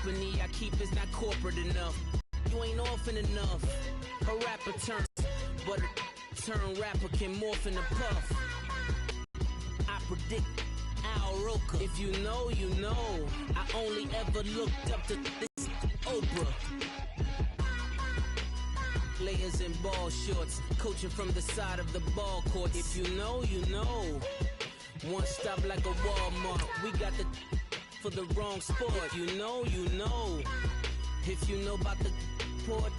company I keep is not corporate enough. You ain't often enough. A rapper turns, but a turn rapper can morph in a puff. I predict Al Roker. If you know, you know. I only ever looked up to this Oprah. Layers in ball shorts, coaching from the side of the ball court. If you know, you know. One stop like a Walmart. We got the for the wrong sport. If you know, you know. If you know about the port,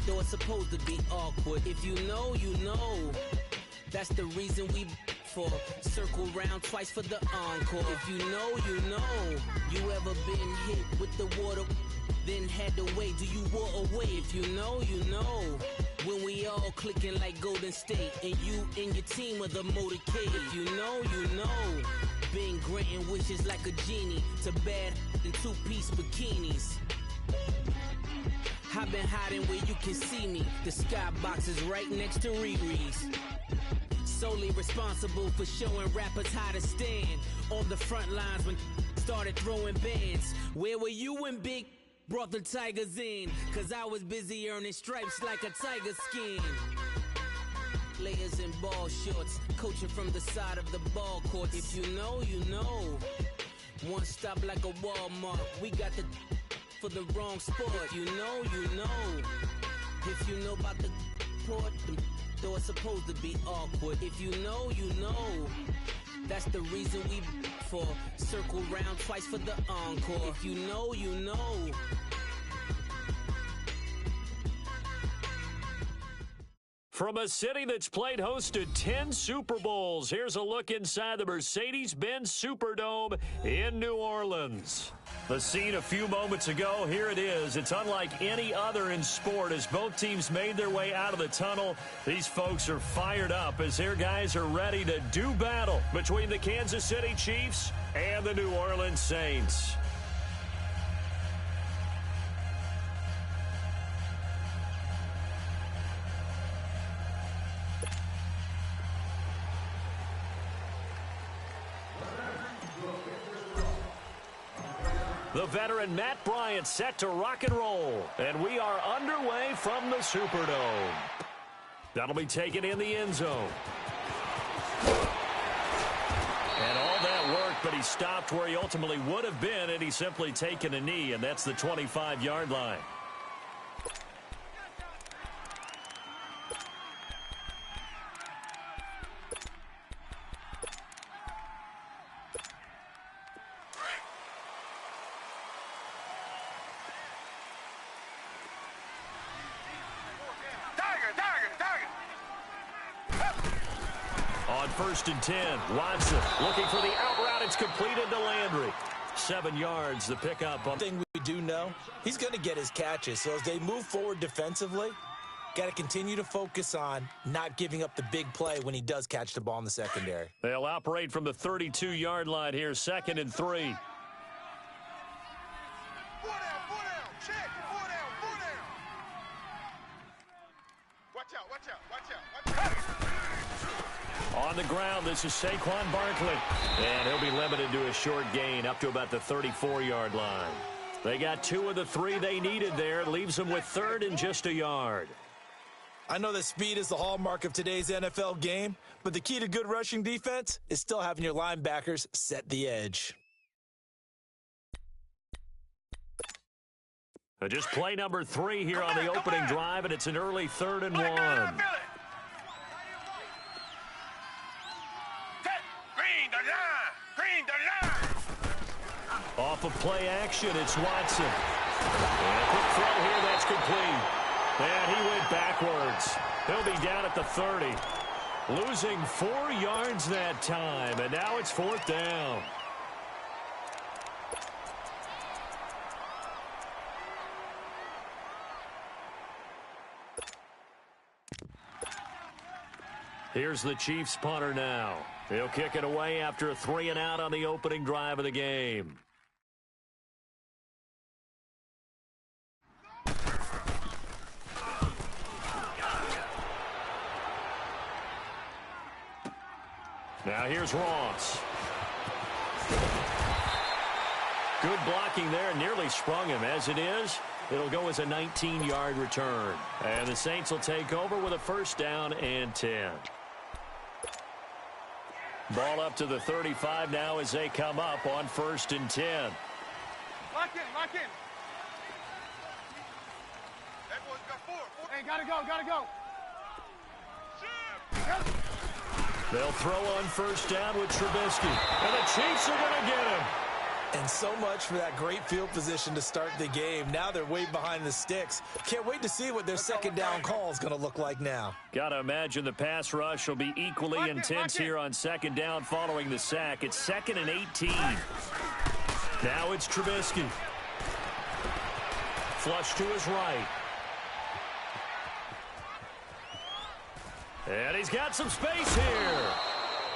though it's supposed to be awkward. If you know, you know. That's the reason we for circle round twice for the encore. If you know, you know. You ever been hit with the water, then had to wait? Do you walk away? If you know, you know. When we all clicking like Golden State, and you and your team are the motorcade. If you know, you know. Been granting wishes like a genie to bad in two-piece bikinis. I've been hiding where you can see me. The skybox is right next to Riri's. Solely responsible for showing rappers how to stand on the front lines when started throwing bands. Where were you when Big brought the Tigers in? Cause I was busy earning stripes like a tiger skin. Layers in ball shorts, coaching from the side of the ball court. If you know, you know. One stop like a Walmart. We got the for the wrong sport. You know, you know. If you know about the port, though it's supposed to be awkward. If you know, you know. That's the reason we for circle round twice for the encore. If you know, you know. From a city that's played host to 10 Super Bowls, here's a look inside the Mercedes-Benz Superdome in New Orleans. The scene a few moments ago, here it is. It's unlike any other in sport as both teams made their way out of the tunnel. These folks are fired up as their guys are ready to do battle between the Kansas City Chiefs and the New Orleans Saints. The veteran Matt Bryant set to rock and roll. And we are underway from the Superdome. That'll be taken in the end zone. And all that worked, but he stopped where he ultimately would have been, and he's simply taken a knee, and that's the 25-yard line. On 1st and 10, Watson looking for the out route. It's completed to Landry. 7 yards, the pickup. One thing we do know, he's going to get his catches. So as they move forward defensively, got to continue to focus on not giving up the big play when he does catch the ball in the secondary. They'll operate from the 32-yard line here, 2nd and 3. On the ground, this is Saquon Barkley. And he'll be limited to a short gain up to about the 34-yard line. They got 2 of the 3 they needed there. Leaves them with 3rd and just a yard. I know that speed is the hallmark of today's NFL game, but the key to good rushing defense is still having your linebackers set the edge. Just play number 3 here on the opening drive, and it's an early 3rd and 1. Off of play action, it's Watson. And a quick throw here, that's complete. And he went backwards. He'll be down at the 30. Losing 4 yards that time, and now it's 4th down. Here's the Chiefs punter now. He'll kick it away after a 3 and out on the opening drive of the game. Now here's Ross. Good blocking there, nearly sprung him. As it is, it'll go as a 19-yard return. And the Saints will take over with a first down and 10. Ball up to the 35 now as they come up on 1st and 10. Lock in. Everyone's got four. Hey, gotta go. They'll throw on first down with Trubisky. And the Chiefs are going to get him. And so much for that great field position to start the game. Now they're way behind the sticks. Can't wait to see what their second down call is going to look like now. Got to imagine the pass rush will be equally intense here on second down following the sack. It's 2nd and 18. Now it's Trubisky. Flush to his right. And he's got some space here.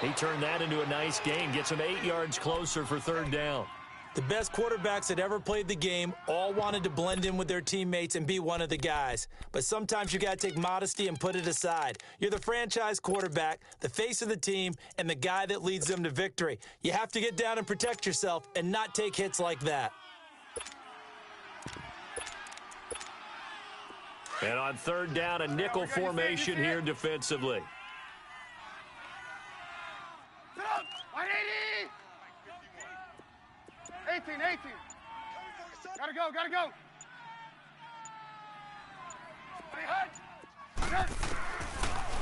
He turned that into a nice gain. Gets him 8 yards closer for 3rd down. The best quarterbacks that ever played the game all wanted to blend in with their teammates and be one of the guys. But sometimes you got to take modesty and put it aside. You're the franchise quarterback, the face of the team, and the guy that leads them to victory. You have to get down and protect yourself and not take hits like that. And on 3rd down, a nickel formation here defensively. 18. Gotta go.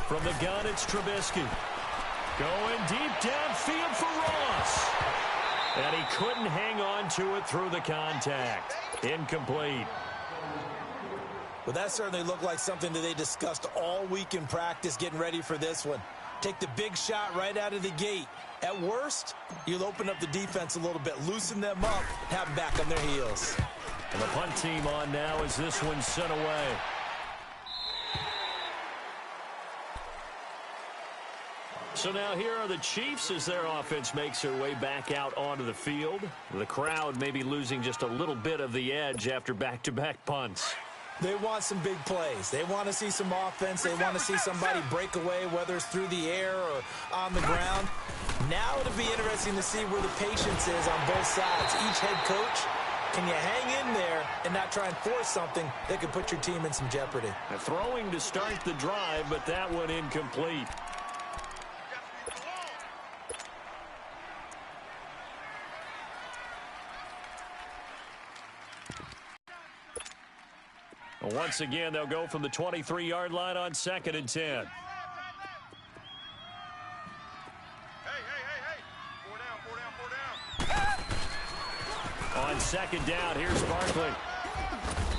From the gun, it's Trubisky. Going deep downfield for Ross. And he couldn't hang on to it through the contact. Incomplete. Well, that certainly looked like something that they discussed all week in practice getting ready for this one. Take the big shot right out of the gate. At worst, you'll open up the defense a little bit, loosen them up, have them back on their heels. And the punt team on now as this one's sent away. So now here are the Chiefs as their offense makes their way back out onto the field. The crowd may be losing just a little bit of the edge after back-to-back punts. They want some big plays. They want to see some offense. They want to see somebody break away, whether it's through the air or on the ground. Now it'll be interesting to see where the patience is on both sides. Each head coach, can you hang in there and not try and force something that could put your team in some jeopardy? A throwing to start the drive, but that one incomplete. Once again, they'll go from the 23-yard line on 2nd and 10. Hey. 4 down. On 2nd down, here's Barkley.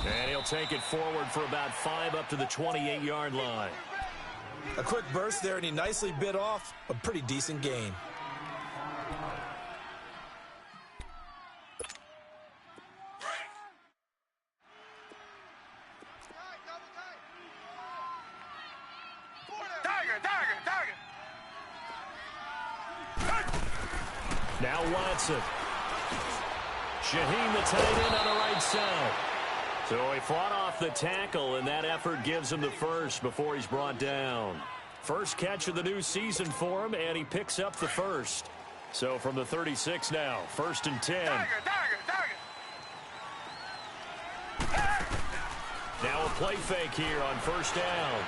And he'll take it forward for about 5 up to the 28-yard line. A quick burst there, and he nicely bit off a pretty decent gain. Now Watson. Shaheen, the tight end, on the right side. So he fought off the tackle, and that effort gives him the first before he's brought down. First catch of the new season for him, and he picks up the first. So from the 36 now, 1st and 10. Now a play fake here on 1st down.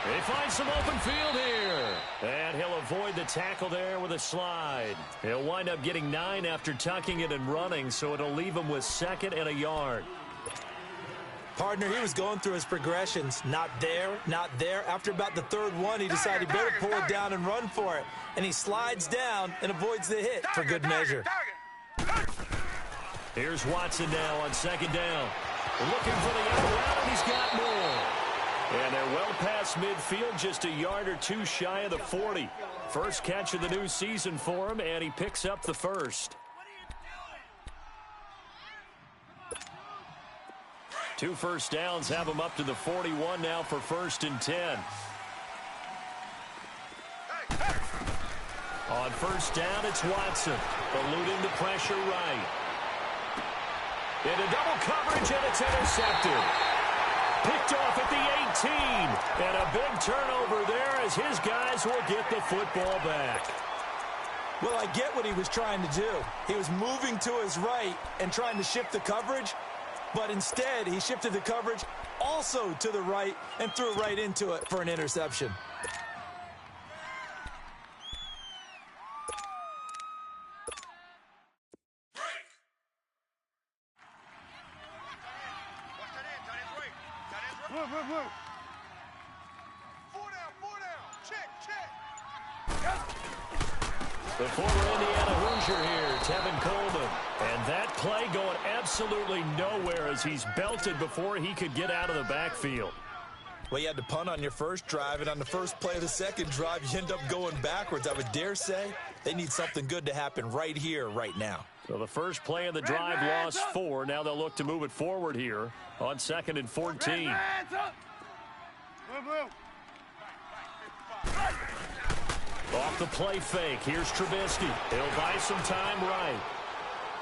They find some open field here. And he'll avoid the tackle there with a slide. He'll wind up getting 9 after tucking it and running, so it'll leave him with 2nd and a yard. Partner, he was going through his progressions. Not there, not there. After about the 3rd one, he decided he better pull it down and run for it. And he slides down and avoids the hit for good measure. Here's Watson now on 2nd down. Looking for the out route, and he's got more. And they're well past midfield, just a yard or two shy of the 40. First catch of the new season for him, and he picks up the first. 2 first downs have him up to the 41 now for 1st and 10. On 1st down, it's Watson. Eluding the pressure right. Into double coverage, and it's intercepted. Picked off at the 18. And a big turnover there as his guys will get the football back. Well, I get what he was trying to do. He was moving to his right and trying to shift the coverage, but instead he shifted the coverage also to the right and threw right into it for an interception. Blue, blue, blue. Four down. Check. The former Indiana Hoosier here, Tevin Coleman. And that play going absolutely nowhere as he's belted before he could get out of the backfield. Well, you had to punt on your first drive, and on the first play of the second drive, you end up going backwards. I would dare say they need something good to happen right here, right now. So the first play of the drive lost 4. Now they'll look to move it forward here on 2nd and 14. Blue. Off the play fake. Here's Trubisky. He'll buy some time right.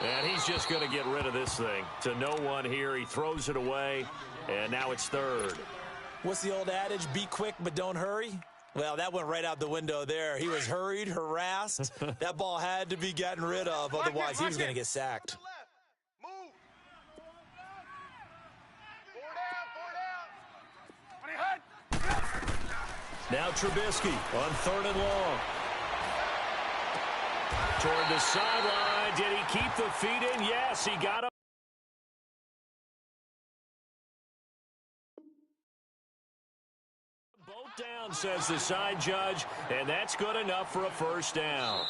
And he's just going to get rid of this thing. To no one here. He throws it away. And now it's 3rd. What's the old adage? Be quick, but don't hurry. Well, that went right out the window there. He was hurried, harassed. That ball had to be gotten rid of. Otherwise, he was going to get sacked. Move. Four down. Now Trubisky on 3rd and long. Toward the sideline. Did he keep the feet in? Yes, he got him. Both down, says the side judge, and that's good enough for a first down.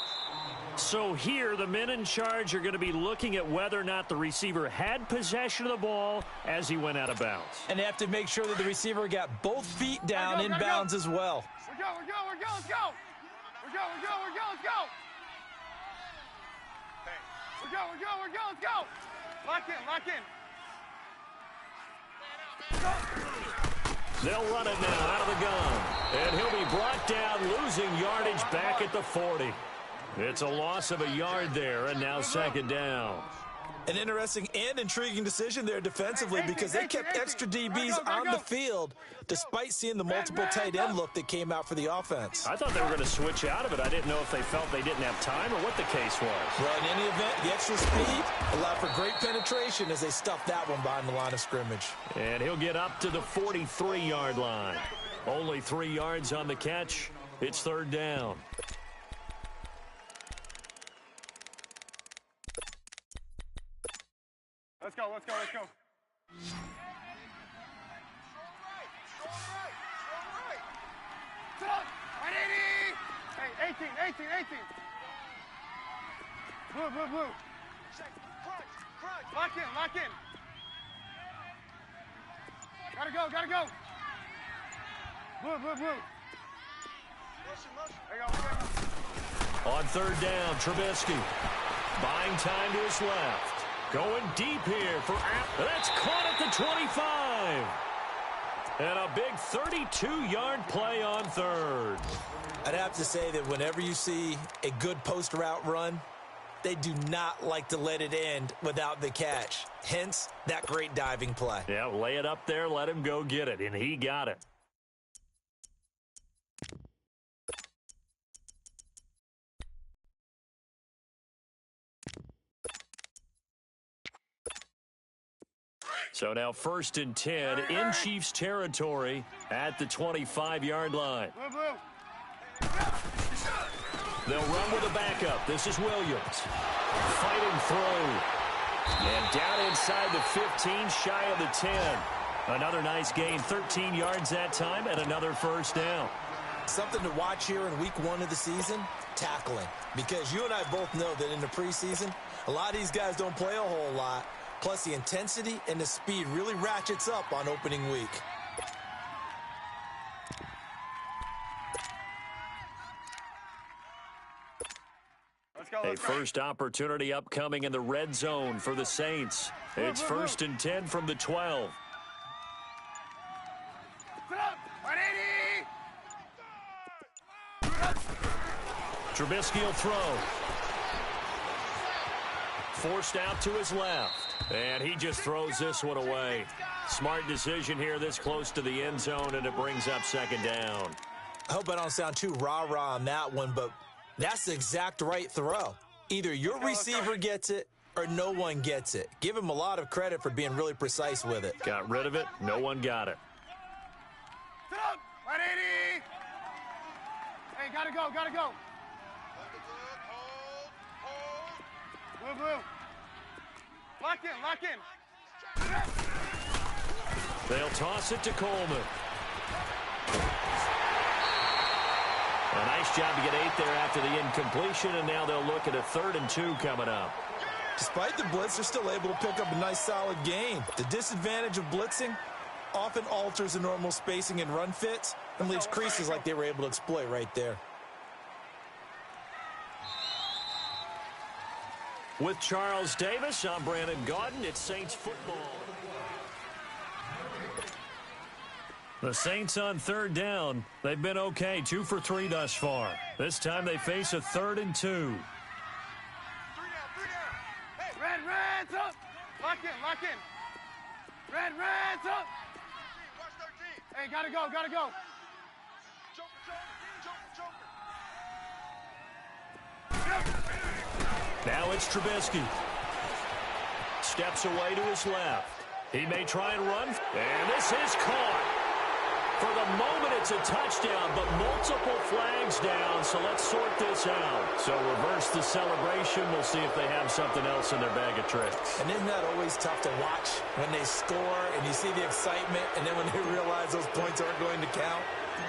So here, the men in charge are going to be looking at whether or not the receiver had possession of the ball as he went out of bounds. And they have to make sure that the receiver got both feet down in bounds as well. We're go. Let's go. Let's go. Lock in. They'll run it now out of the gun. And he'll be brought down, losing yardage back at the 40. It's a loss of a yard there, and now 2nd down. An interesting and intriguing decision there defensively because they kept extra DBs on the field despite seeing the multiple tight end look that came out for the offense. I thought they were going to switch out of it. I didn't know if they felt they didn't have time or what the case was. Well, in any event, the extra speed allowed for great penetration as they stuffed that one behind the line of scrimmage. And he'll get up to the 43-yard line. Only 3 yards on the catch. It's 3rd down. Let's go. Hey, 18. Blue. Lock in. Gotta go. Blue. There you go. On 3rd down, Trubisky. Buying time to his left. Going deep here for that's caught at the 25. And a big 32-yard play on 3rd. I'd have to say that whenever you see a good post route run, they do not like to let it end without the catch. Hence, that great diving play. Yeah, lay it up there, let him go get it, and he got it. So now 1st and 10 in Chiefs territory at the 25-yard line. Blue. They'll run with a backup. This is Williams. Fighting through. And down inside the 15, shy of the 10. Another nice gain, 13 yards that time, and another first down. Something to watch here in week 1 of the season, tackling. Because you and I both know that in the preseason, a lot of these guys don't play a whole lot. Plus, the intensity and the speed really ratchets up on opening week. A first opportunity upcoming in the red zone for the Saints. It's 1st and 10 from the 12. Trubisky will throw. Forced out to his left. And he just throws this one away. Smart decision here this close to the end zone, and it brings up 2nd down. I hope I don't sound too rah-rah on that one, but That's the exact right throw. Either your receiver gets it or no one gets it. Give him a lot of credit for being really precise with it. Got rid of it. No one got it. 180. Hey, gotta go, gotta go. Hold. Blue. Lock in. They'll toss it to Coleman. A nice job to get 8 there after the incompletion, and now they'll look at a 3rd and 2 coming up. Despite the blitz, they're still able to pick up a nice, solid gain. The disadvantage of blitzing often alters the normal spacing and run fits and leaves creases like they were able to exploit right there. With Charles Davis, I'm Brandon Gaudin. It's Saints football. The Saints on 3rd down. They've been okay, 2 for 3 thus far. This time they face a 3rd and 2. 3 down. Hey, Reds up. Lock in. Reds up. Watch 13. Hey, gotta go. Joker. Now it's Trubisky. Steps away to his left. He may try and run, and this is caught. For the moment, it's a touchdown, but multiple flags down, so let's sort this out. So reverse the celebration. We'll see if they have something else in their bag of tricks. And isn't that always tough to watch when they score and you see the excitement, and then when they realize those points aren't going to count?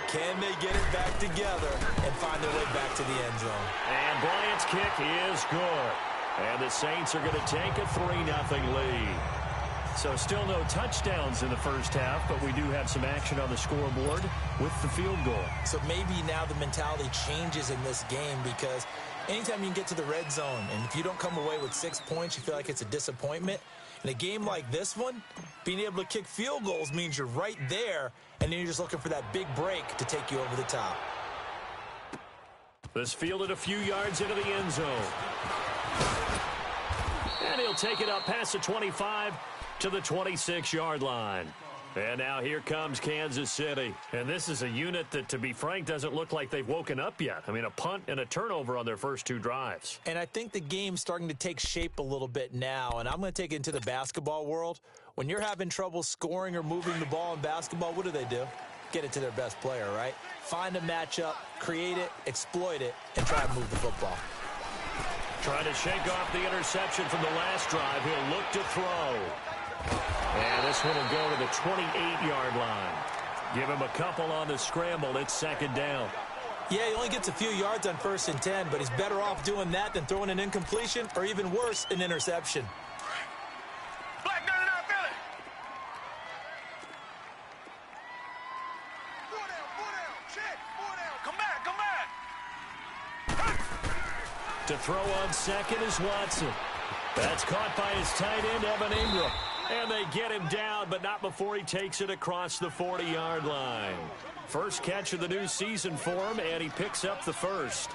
Can they get it back together and find their way back to the end zone? And Bryant's kick is good. And the Saints are going to take a 3-0 lead. So still no touchdowns in the first half, but we do have some action on the scoreboard with the field goal. So maybe now the mentality changes in this game, because anytime you can get to the red zone, and if you don't come away with 6 points, you feel like it's a disappointment. In a game like this one, being able to kick field goals means you're right there, and then you're just looking for that big break to take you over the top. This fielded a few yards into the end zone. And he'll take it up past the 25 to the 26-yard line. And now here comes Kansas City. And this is a unit that, to be frank, doesn't look like they've woken up yet. I mean, a punt and a turnover on their first 2 drives. And I think the game's starting to take shape a little bit now. And I'm going to take it into the basketball world. When you're having trouble scoring or moving the ball in basketball, what do? Get it to their best player, right? Find a matchup, create it, exploit it, and try to move the football. Trying to shake off the interception from the last drive. He'll look to throw. And this one will go to the 28-yard line. Give him a couple on the scramble. It's 2nd down. Yeah, he only gets a few yards on 1st and 10, but he's better off doing that than throwing an incompletion or, even worse, an interception. Black 99, feel it. 4 down. Check. 4 down. Come back. To throw on 2nd is Watson. That's caught by his tight end, Evan Ingram. And they get him down, but not before he takes it across the 40-yard line. First catch of the new season for him, and he picks up the first.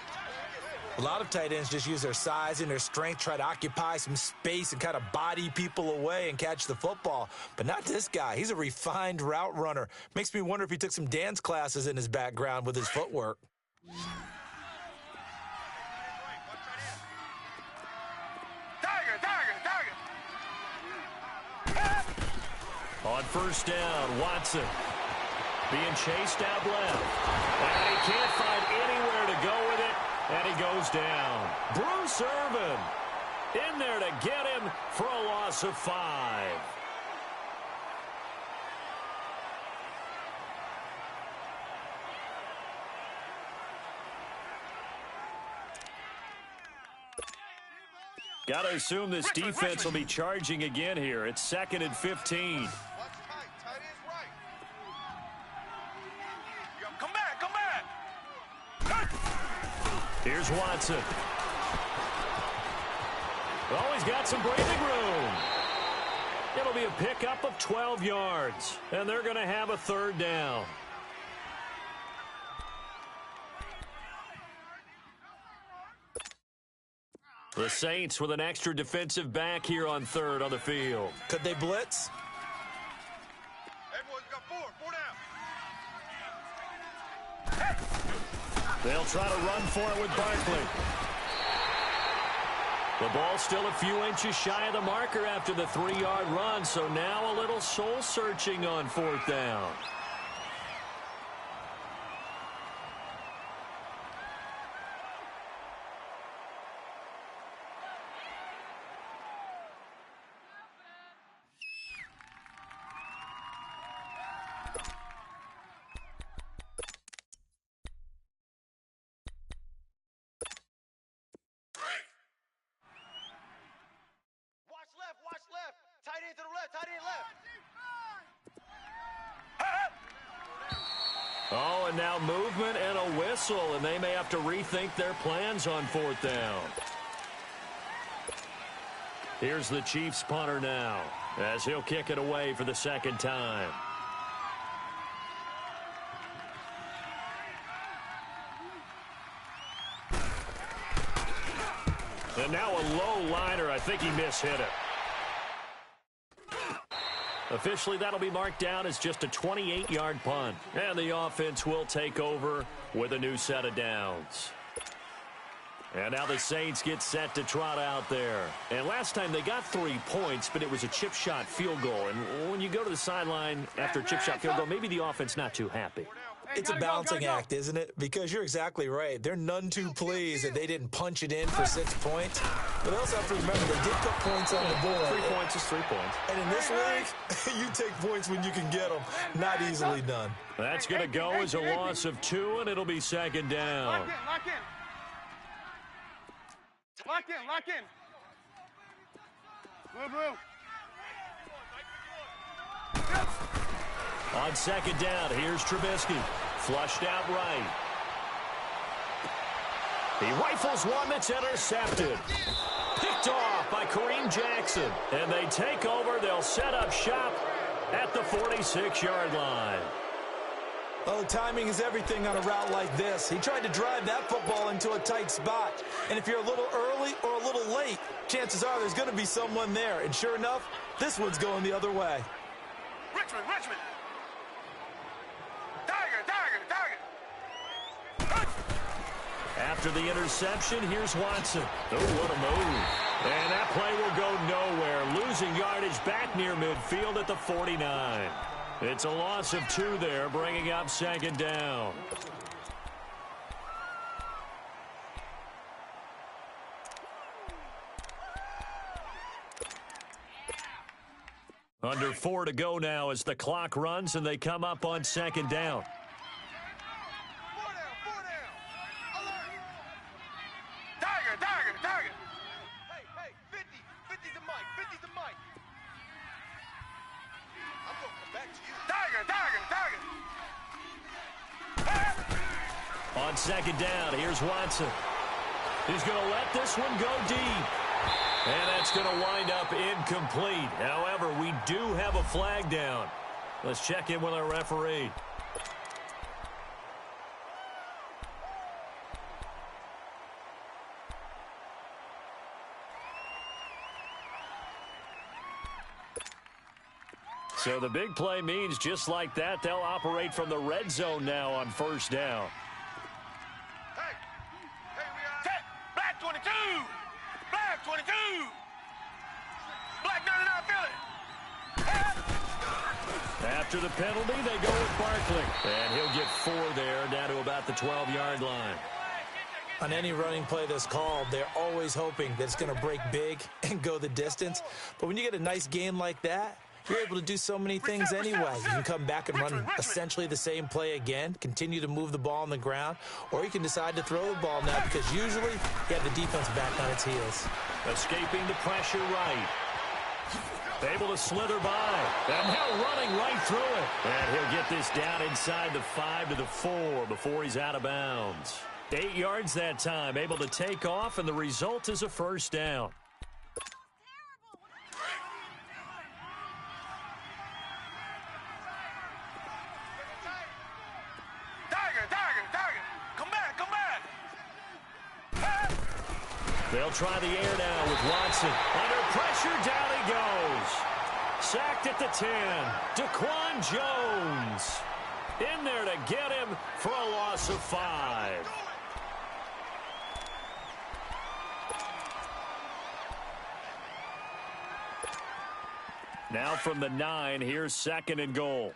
A lot of tight ends just use their size and their strength, try to occupy some space and kind of body people away and catch the football. But not this guy. He's a refined route runner. Makes me wonder if he took some dance classes in his background with his footwork. On 1st down, Watson being chased out left. And he can't find anywhere to go with it, and he goes down. Bruce Irvin in there to get him for a loss of 5. Got to assume this defense will be charging again here. It's 2nd and 15. Watch tight ends right. Come back. Here's Watson. Oh, he's got some breathing room. It'll be a pickup of 12 yards, and they're going to have a 3rd down. The Saints with an extra defensive back here on 3rd on the field. Could they blitz? Hey, boys, we got 4 down. They'll try to run for it with Barkley. The ball still a few inches shy of the marker after the 3-yard run, so now a little soul-searching on 4th down. Watch left. Tight end to the left. Tight end left. Oh, and now movement and a whistle, and they may have to rethink their plans on 4th down. Here's the Chiefs punter now, as he'll kick it away for the 2nd time. And now a low liner. I think he mishit it. Officially, that'll be marked down as just a 28-yard punt. And the offense will take over with a new set of downs. And now the Saints get set to trot out there. And last time they got 3 points, but it was a chip shot field goal. And when you go to the sideline after a chip shot field goal, maybe the offense not too happy. It's a balancing act, isn't it? Because you're exactly right. They're none too pleased that they didn't punch it in for 6 points. But they also have to remember they did put points on the board. 3 points is 3 points. And in this league, you take points when you can get them. Not easily done. That's going to go as a loss of 2, and it'll be 2nd down. Lock in. Lock in. Blue. On 2nd down, here's Trubisky. Flushed out right. He rifles one that's intercepted. Picked off by Kareem Jackson. And they take over. They'll set up shop at the 46-yard line. Oh, timing is everything on a route like this. He tried to drive that football into a tight spot. And if you're a little early or a little late, chances are there's going to be someone there. And sure enough, this one's going the other way. Richmond. After the interception, here's Watson. Oh, what a move. And that play will go nowhere. Losing yardage back near midfield at the 49. It's a loss of 2 there, bringing up 2nd down. Under 4 to go now as the clock runs and they come up on 2nd down. 4 down. Alert. Tiger. Hey, 50's the mic. I'm going to come back to you. Tiger. On 2nd down, here's Watson. He's going to let this one go deep. And that's going to wind up incomplete. However, we do have a flag down. Let's check in with our referee. So the big play means just like that, they'll operate from the red zone now on 1st down. Hey, we are set. Black 22. Black 22. Black 99 Philly. After the penalty, they go with Barkley. And he'll get 4 there, down to about the 12-yard line. On any running play that's called, they're always hoping that it's going to break big and go the distance. But when you get a nice gain like that, you're able to do so many things anyway. You can come back and run essentially the same play again, continue to move the ball on the ground, or you can decide to throw the ball now because usually you have the defense back on its heels. Escaping the pressure right. Able to slither by. And now running right through it. And he'll get this down inside the 5 to the 4 before he's out of bounds. 8 yards that time. Able to take off, and the result is a 1st down. They'll try the air now with Watson. Under pressure, down he goes. Sacked at the 10. Daquan Jones in there to get him for a loss of 5. Now from the 9, here's 2nd and goal.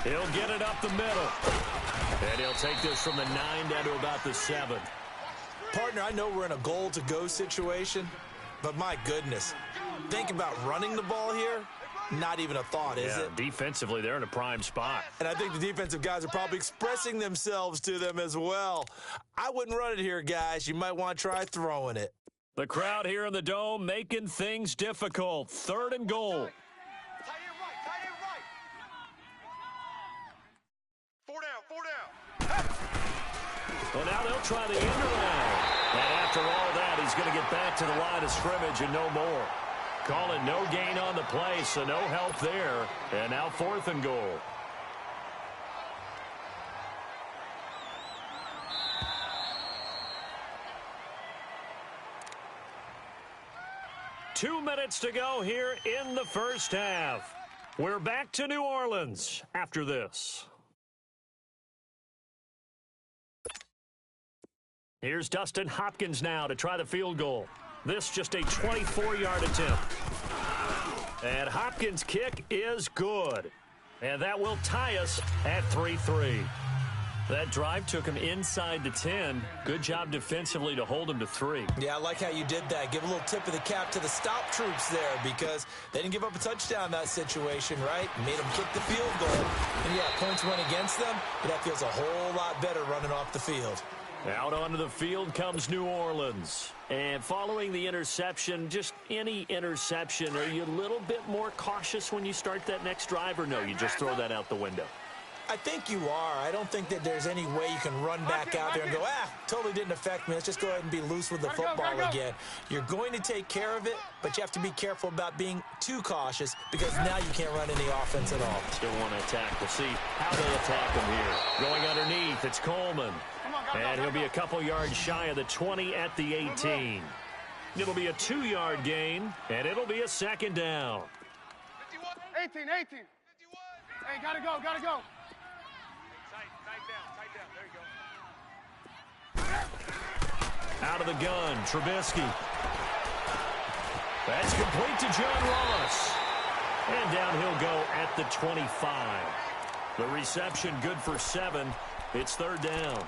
He'll get it up the middle. And he'll take this from the 9 down to about the 7. Partner, I know we're in a goal-to-go situation, but my goodness, think about running the ball here. Not even a thought, is it? Defensively, they're in a prime spot. And I think the defensive guys are probably expressing themselves to them as well. I wouldn't run it here, guys. You might want to try throwing it. The crowd here in the Dome making things difficult. 3rd and goal. Tight end right. 4 down. Well, now they'll try the end around. And after all that, he's going to get back to the line of scrimmage and no more. Calling no gain on the play, so no help there. And now 4th and goal. Two minutes to go here in the first half. We're back to New Orleans after this. Here's Dustin Hopkins now to try the field goal. This just a 24-yard attempt. And Hopkins' kick is good. And that will tie us at 3-3. That drive took him inside the 10. Good job defensively to hold him to 3. Yeah, I like how you did that. Give a little tip of the cap to the stop troops there because they didn't give up a touchdown in that situation, right? Made them kick the field goal. And, yeah, points went against them, but that feels a whole lot better running off the field. Out onto the field comes New Orleans. And following the interception, just any interception, are you a little bit more cautious when you start that next drive, or no, you just throw that out the window? I think you are. I don't think that there's any way you can run back out there and go, totally didn't affect me. Let's just go ahead and be loose with the football again. You're going to take care of it, but you have to be careful about being too cautious because now you can't run any offense at all. Still want to attack. We'll see how they attack him here. Going underneath, it's Coleman. And he'll be a couple yards shy of the 20 at the 18. It'll be a 2-yard gain, and it'll be a 2nd down. 18. Hey, gotta go. Tight down. There you go. Out of the gun, Trubisky. That's complete to John Ross. And down he'll go at the 25. The reception good for 7. It's 3rd down.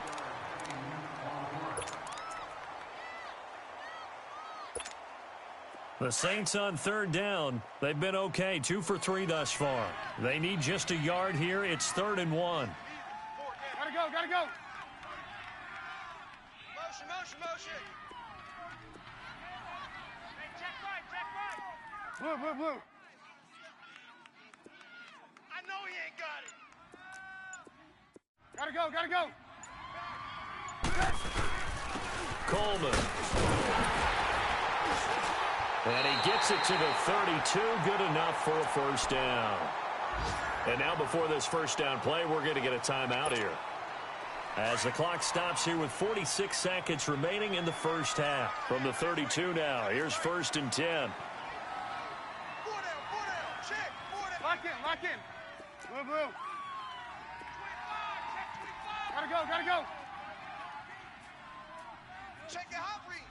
The Saints on 3rd down. They've been okay, 2 for 3 thus far. They need just a yard here. It's 3rd and 1. Gotta go. Motion. Hey, check right. Blue. I know he ain't got it. Gotta go. Coleman. And he gets it to the 32. Good enough for a 1st down. And now before this 1st down play, we're going to get a timeout here. As the clock stops here with 46 seconds remaining in the first half. From the 32 now, here's 1st and 10. 4 down. Check. 4 down. Lock in. Blue. Gotta go. Check it, Humphrey.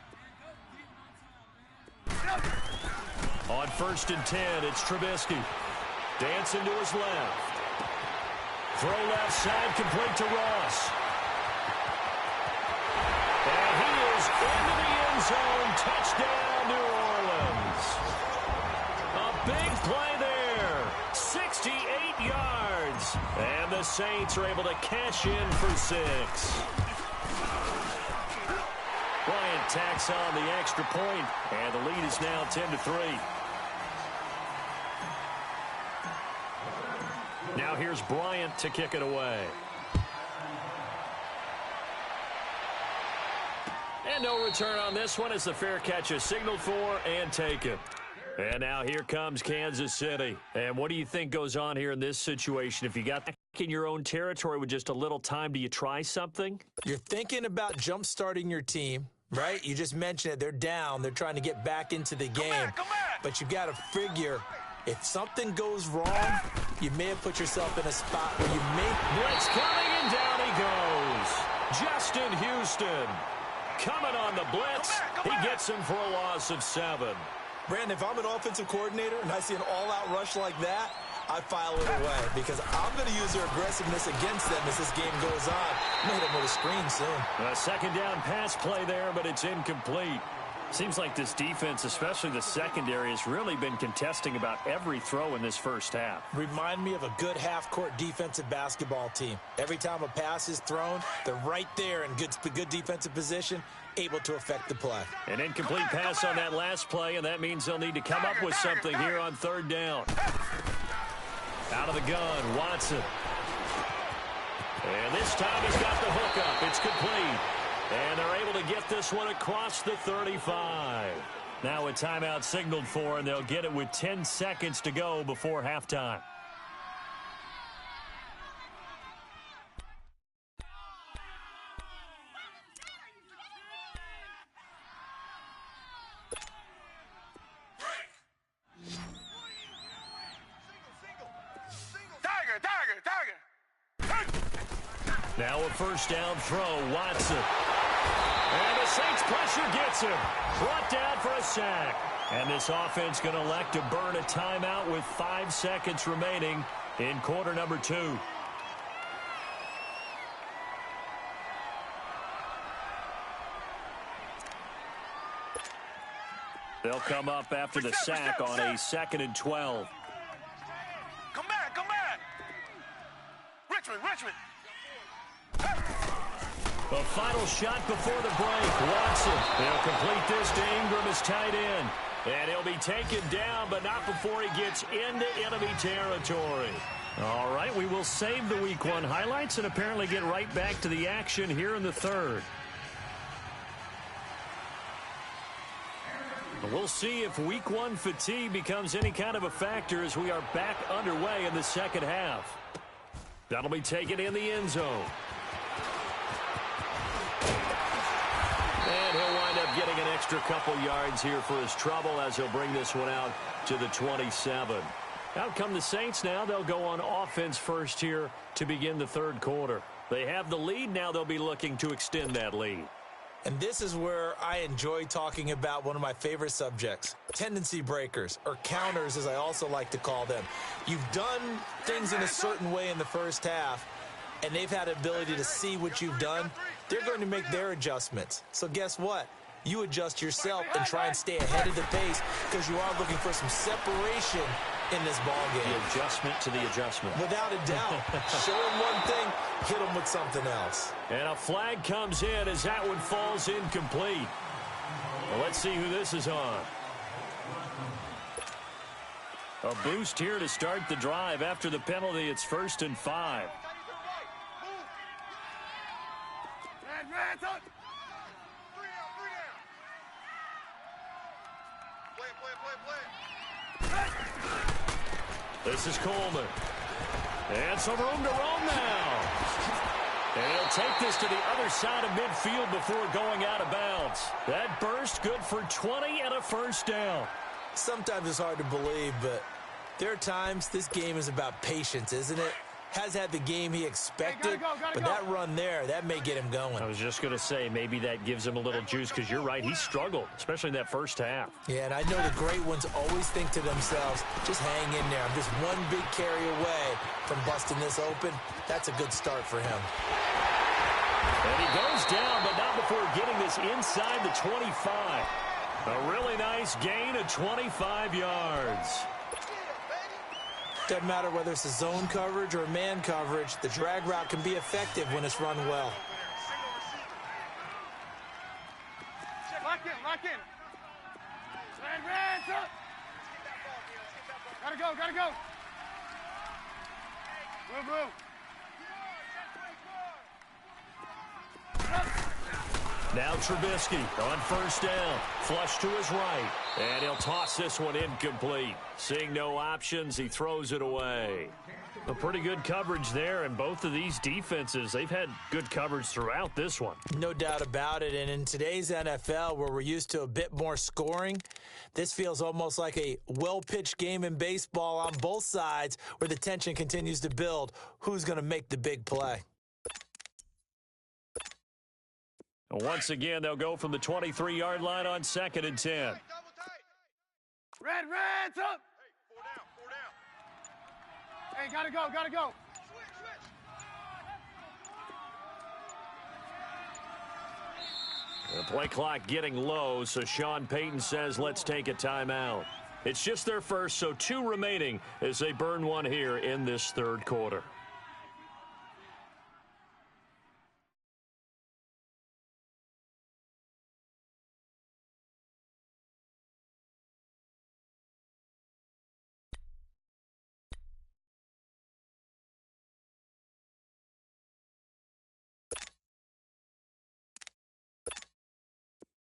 On 1st and 10, it's Trubisky. Dancing to his left. Throw left side, complete to Ross. And he is into the end zone. Touchdown, New Orleans. A big play there. 68 yards. And the Saints are able to cash in for 6. Bryant tacks on the extra point, and the lead is now 10-3. Now here's Bryant to kick it away. And no return on this one as the fair catch is signaled for and taken. And now here comes Kansas City. And what do you think goes on here in this situation? If you got back in your own territory with just a little time, do you try something? You're thinking about jump-starting your team, right? You just mentioned it. They're down. They're trying to get back into the game. Come back. But you've got to figure if something goes wrong, you may have put yourself in a spot where you may... Blitz coming, and down he goes. Justin Houston coming on the blitz. He gets him for a loss of 7. Brandon, if I'm an offensive coordinator and I see an all-out rush like that, I file it away because I'm going to use their aggressiveness against them as this game goes on. Made them with a screen soon. A second down pass play there, but it's incomplete. Seems like this defense, especially the secondary, has really been contesting about every throw in this first half. Remind me of a good half-court defensive basketball team. Every time a pass is thrown, they're right there in good defensive position, able to affect the play. An incomplete pass on that last play, and that means they'll need to come up with something here on third down. Out of the gun, Watson. And this time he's got the hook up. It's complete. And they're able to get this one across the 35. Now a timeout signaled for, and they'll get it with 10 seconds to go before halftime. Now a first down throw, Watson. And the Saints pressure gets him. Brought down for a sack. And this offense going to elect to burn a timeout with 5 seconds remaining in quarter number 2. They'll come up after the sack on a 2nd and 12. Come back, come back. Richmond. The final shot before the break. Watson. They'll complete this to Ingram as tight end. And he'll be taken down, but not before he gets into enemy territory. All right, we will save the Week 1 highlights and apparently get right back to the action here in the third. We'll see if Week 1 fatigue becomes any kind of a factor as we are back underway in the second half. That'll be taken in the end zone. And he'll wind up getting an extra couple yards here for his trouble as he'll bring this one out to the 27. Out come the Saints now. They'll go on offense first here to begin the third quarter. They have the lead. Now they'll be looking to extend that lead. And this is where I enjoy talking about one of my favorite subjects, tendency breakers, or counters as I also like to call them. You've done things in a certain way in the first half, and they've had the ability to see what you've done. They're going to make their adjustments. So guess what? You adjust yourself and try and stay ahead of the pace because you are looking for some separation in this ballgame. The adjustment to the adjustment. Without a doubt. Show them one thing, hit them with something else. And a flag comes in as that one falls incomplete. Well, let's see who this is on. A boost here to start the drive. After the penalty, it's 1st and 5. Red, up. This is Coleman. And some room to roam now. And he'll take this to the other side of midfield before going out of bounds. That burst good for 20 and a first down. Sometimes it's hard to believe, but there are times this game is about patience, isn't it? Has had the game he expected, but that run there, that may get him going. I was just going to say, maybe that gives him a little juice because you're right, he struggled, especially in that first half. Yeah, and I know the great ones always think to themselves, just hang in there. I'm just one big carry away from busting this open. That's a good start for him. And he goes down, but not before getting this inside the 25. A really nice gain of 25 yards. Doesn't matter whether it's a zone coverage or a man coverage, the drag route can be effective when it's run well. Lock in. Red, up. Gotta go. Blue. Now Trubisky on first down. Flush to his right. And he'll toss this one incomplete. Seeing no options, he throws it away. A pretty good coverage there, and both of these defenses, they've had good coverage throughout this one. No doubt about it, and in today's NFL, where we're used to a bit more scoring, this feels almost like a well-pitched game in baseball on both sides where the tension continues to build. Who's going to make the big play? Once again, they'll go from the 23-yard line on 2nd and 10. Red, reds up. Hey, 4 down. Hey, gotta go, gotta go. The play clock getting low, so Sean Payton says, let's take a timeout. It's just their first, so 2 remaining as they burn one here in this 3rd quarter.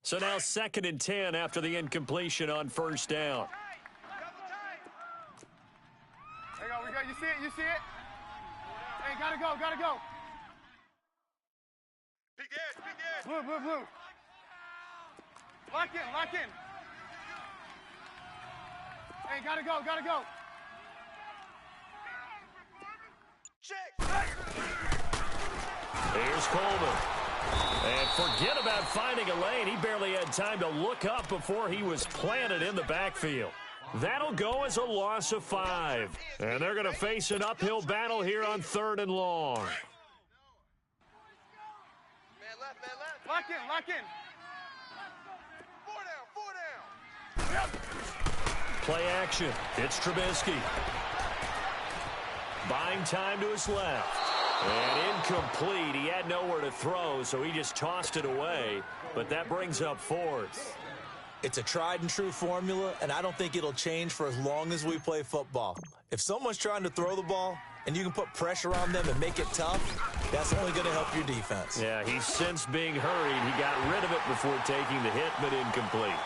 So now 2nd and 10 after the incompletion on 1st down. There you go, we go. You see it, you see it? Hey, gotta go, gotta go. Big edge, big edge. Blue, blue, blue. Lock in, lock in. Hey, gotta go, gotta go. Check. Here's Coleman. And forget about finding a lane. He barely had time to look up before he was planted in the backfield. That'll go as a loss of 5. And they're going to face an uphill battle here on 3rd and long. Man left, man left. Lock in, lock in. 4 down, 4 down. Play action. It's Trubisky. Buying time to his left. And incomplete. He had nowhere to throw, so he just tossed it away. But that brings up 4th. It's a tried and true formula, and I don't think it'll change for as long as we play football. If someone's trying to throw the ball and you can put pressure on them and make it tough, that's only going to help your defense. Yeah, he's since being hurried. He got rid of it before taking the hit, but incomplete.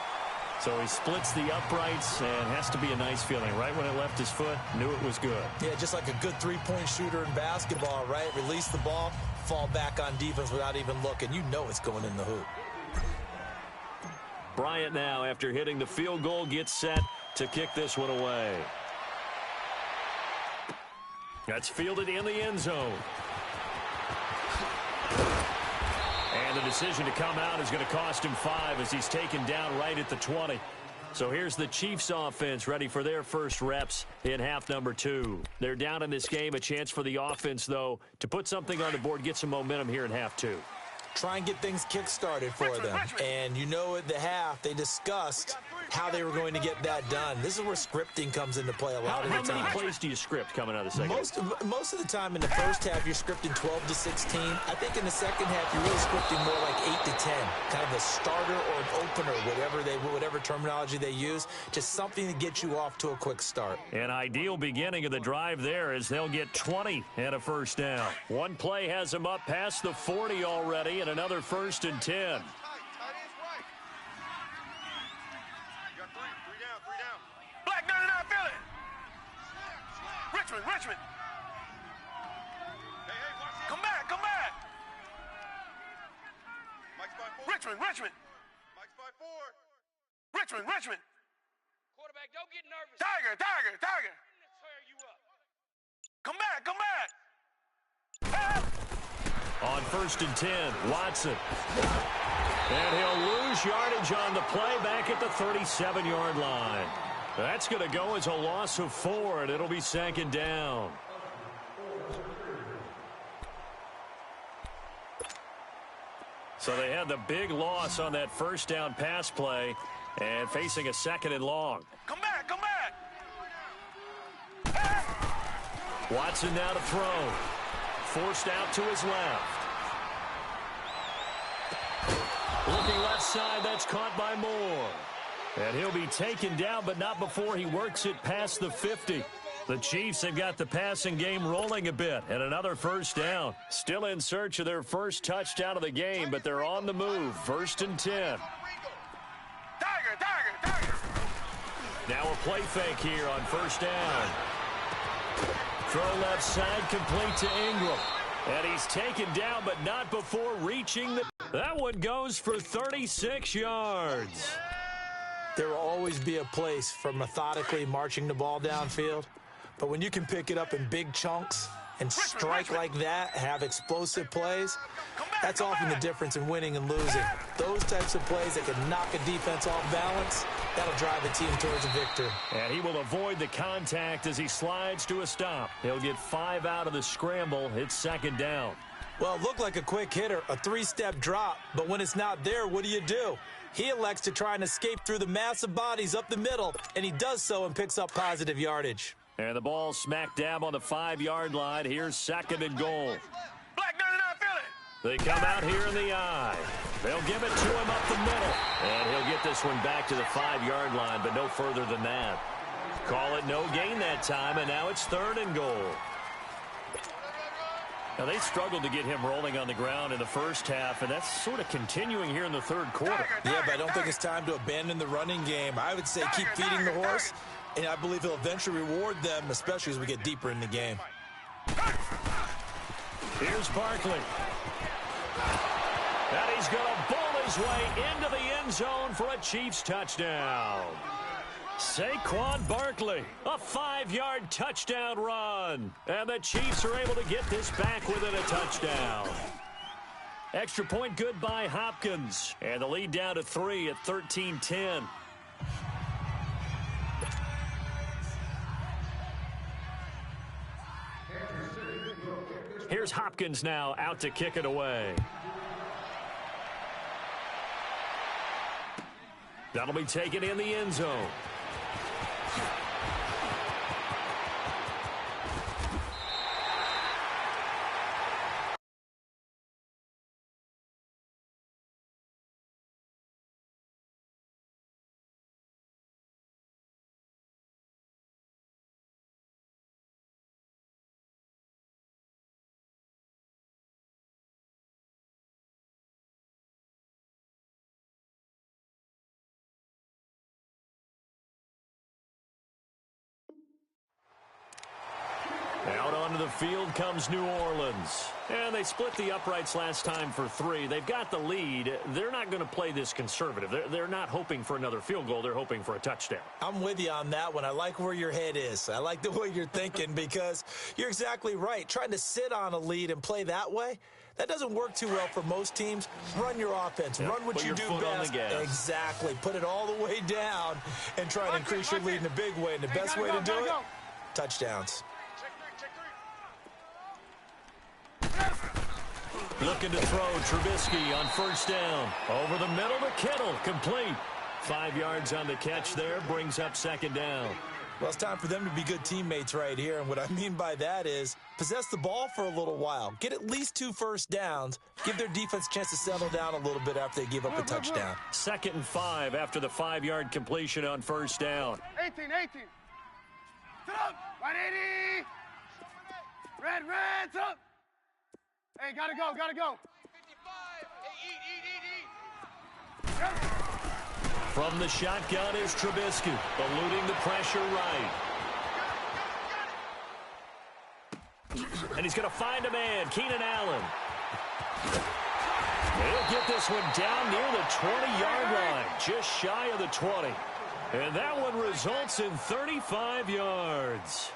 So he splits the uprights and has to be a nice feeling. Right when it left his foot, knew it was good. Yeah, just like a good three-point shooter in basketball, right? Release the ball, fall back on defense without even looking. You know it's going in the hoop. Bryant now, after hitting the field goal, gets set to kick this one away. That's fielded in the end zone. And the decision to come out is going to cost him 5 as he's taken down right at the 20. So here's the Chiefs offense ready for their first reps in half number 2. They're down in this game. A chance for the offense, though, to put something on the board, get some momentum here in half 2. Try and get things kick-started for them. And you know at the half, they discussed how they were going to get that done. This is where scripting comes into play a lot of the time. How many plays do you script coming out of the second half? Most of the time in the first half, you're scripting 12 to 16. I think in the second half, you're really scripting more like 8 to 10. Kind of a starter or an opener, whatever terminology they use. Just something to get you off to a quick start. An ideal beginning of the drive there as they'll get 20 and a first down. One play has them up past the 40 already, and another 1st and 10. Black 99, feel it. Richmond. Hey, watch it. Come back. Mike's by 4. Richmond. Mike's by 4. Richmond. Quarterback, don't get nervous. Tiger. Tear you up. Come back. On 1st and 10, Watson. And he'll lose yardage on the play back at the 37-yard line. That's going to go as a loss of 4, and it'll be 2nd down. So they had the big loss on that first down pass play and facing a 2nd and long. Come back. Watson now to throw. Forced out to his left. Looking left side, that's caught by Moore. And he'll be taken down, but not before he works it past the 50. The Chiefs have got the passing game rolling a bit, and another first down. Still in search of their first touchdown of the game, but they're on the move. 1st and 10. Tiger. Now a play fake here on 1st down. Throw left side, complete to Ingram. And he's taken down, but not before reaching the... That one goes for 36 yards. There will always be a place for methodically marching the ball downfield. But when you can pick it up in big chunks and strike like that, have explosive plays, that's often the difference in winning and losing. Those types of plays that can knock a defense off balance, that'll drive a team towards a victory. And he will avoid the contact as he slides to a stop. He'll get 5 out of the scramble. It's second down. Well, it looked like a quick hitter, a 3-step drop, but when it's not there, what do? He elects to try and escape through the massive bodies up the middle, and he does so and picks up positive yardage. And the ball smack dab on the 5-yard line. Here's second and goal. Black 99 Philly. They come out here in the eye. They'll give it to him up the middle. And he'll get this one back to the 5-yard line, but no further than that. Call it no gain that time, and now it's third and goal. Now, they struggled to get him rolling on the ground in the first half, and that's sort of continuing here in the third quarter. Yeah, but I don't think it's time to abandon the running game. I would say keep feeding the horse, and I believe he'll eventually reward them, especially as we get deeper in the game. Here's Barkley. And he's going to bowl his way into the end zone for a Chiefs touchdown. Saquon Barkley, a 5-yard touchdown run. And the Chiefs are able to get this back within a touchdown. Extra point good by Hopkins. And the lead down to 3 at 13-10. Here's Hopkins now out to kick it away. That'll be taken in the end zone. Out onto the field comes New Orleans. And they split the uprights last time for 3. They've got the lead. They're not going to play this conservative. They're not hoping for another field goal. They're hoping for a touchdown. I'm with you on that one. I like where your head is. I like the way you're thinking because you're exactly right. Trying to sit on a lead and play that way, that doesn't work too well for most teams. Run your offense. Run what you do best. Exactly. Put it all the way down and try and increase your lead in a big way. And the best way to do it, touchdowns. Looking to throw Trubisky on first down. Over the middle to Kittle. Complete. 5 yards on the catch there. Brings up second down. Well, it's time for them to be good teammates right here. And what I mean by that is possess the ball for a little while. Get at least 2 first downs. Give their defense a chance to settle down a little bit after they give up a touchdown. 2nd and 5 after the 5-yard completion on first down. 18. Sit up. 180. Red, sit up. Hey, gotta go. 55. Hey, eat. From the shotgun is Trubisky, eluding the pressure right. And he's going to find a man, Keenan Allen. He'll get this one down near the 20-yard line, just shy of the 20. And that one results in 35 yards.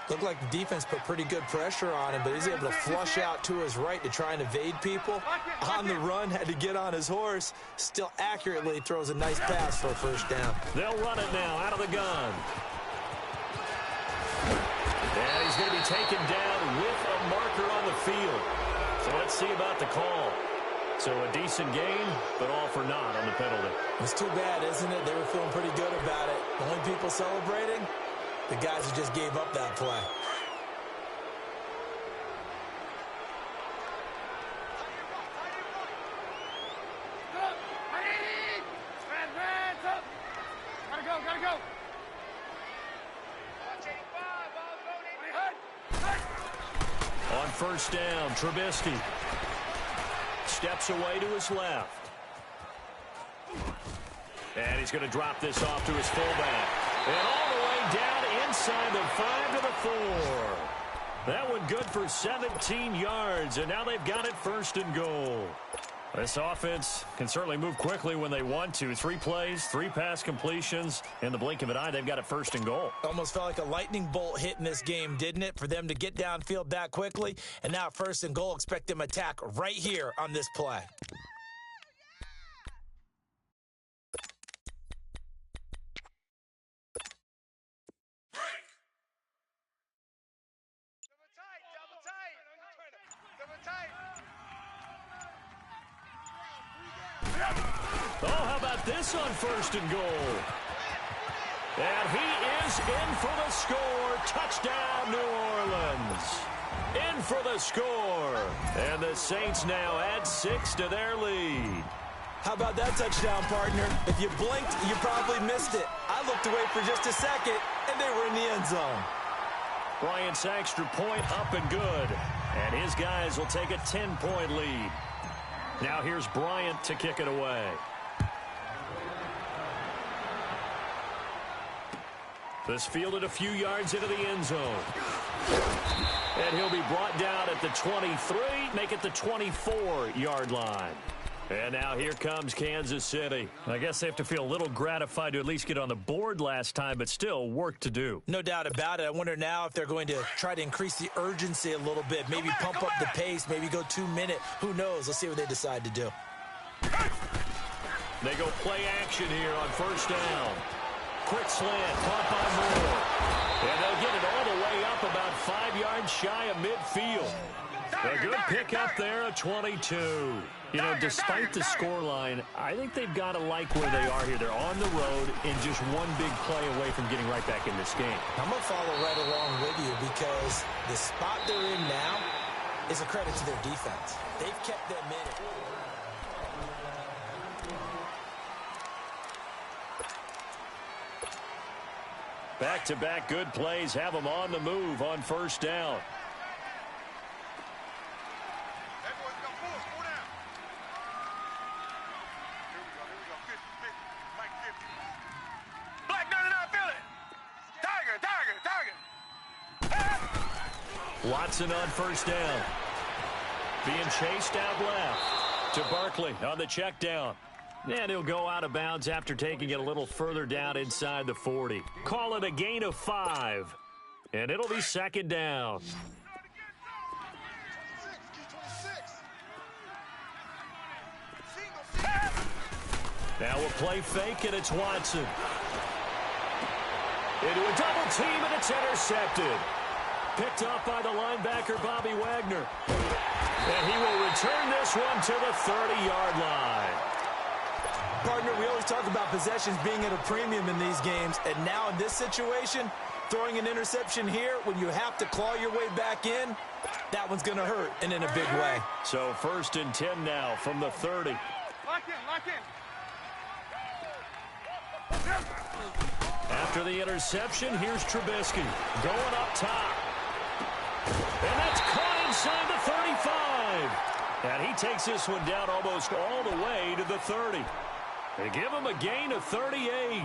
Looked like the defense put pretty good pressure on him, but he's able to flush out to his right to try and evade people. On the run, had to get on his horse. Still accurately throws a nice pass for a first down. They'll run it now out of the gun. And he's going to be taken down with a marker on the field. So let's see about the call. So a decent gain, but all for naught on the penalty. It's too bad, isn't it? They were feeling pretty good about it. The only people celebrating, the guys who just gave up that play. Red, up. Gotta go. On first down, Trubisky steps away to his left. And he's going to drop this off to his fullback. And all the way down inside the 5 to the 4. That one good for 17 yards, and now they've got it 1st and goal. This offense can certainly move quickly when they want to. 3 plays, 3 pass completions. In the blink of an eye, they've got it 1st and goal. Almost felt like a lightning bolt hit in this game, didn't it? For them to get downfield that quickly. And now 1st and goal, expect them to attack right here on this play. Oh, how about this on 1st and goal? And he is in for the score. Touchdown, New Orleans. In for the score. And the Saints now add 6 to their lead. How about that touchdown, partner? If you blinked, you probably missed it. I looked away for just a second, and they were in the end zone. Bryant's extra point up and good. And his guys will take a 10-point lead. Now here's Bryant to kick it away. This fielded a few yards into the end zone. And he'll be brought down at the 23, make it the 24-yard line. And now here comes Kansas City. I guess they have to feel a little gratified to at least get on the board last time, but still work to do. No doubt about it. I wonder now if they're going to try to increase the urgency a little bit, maybe pump up the pace, maybe go 2-minute. Who knows? Let's see what they decide to do. They go play action here on 1st down. Quick slant, caught by Moore. And they'll get it all the way up about 5 yards shy of midfield. A good pickup there at 22. You know, despite the scoreline, I think they've got to like where they are here. They're on the road and just one big play away from getting right back in this game. I'm going to follow right along with you because the spot they're in now is a credit to their defense. They've kept them in it. Back-to-back good plays have them on the move on 1st down. Watson on 1st down. Being chased out left to Barkley on the check down. And he'll go out of bounds after taking it a little further down inside the 40. Call it a gain of 5. And it'll be 2nd down. Now we'll play fake, and it's Watson. Into a double team, and it's intercepted. Picked off by the linebacker, Bobby Wagner. And he will return this one to the 30-yard line. Partner, we always talk about possessions being at a premium in these games, and now in this situation, throwing an interception here when you have to claw your way back in, that one's going to hurt, and in a big way. So 1st and 10 now from the 30. Lock in. After the interception, here's Trubisky going up top. And that's caught inside the 35. And he takes this one down almost all the way to the 30. They give him a gain of 38.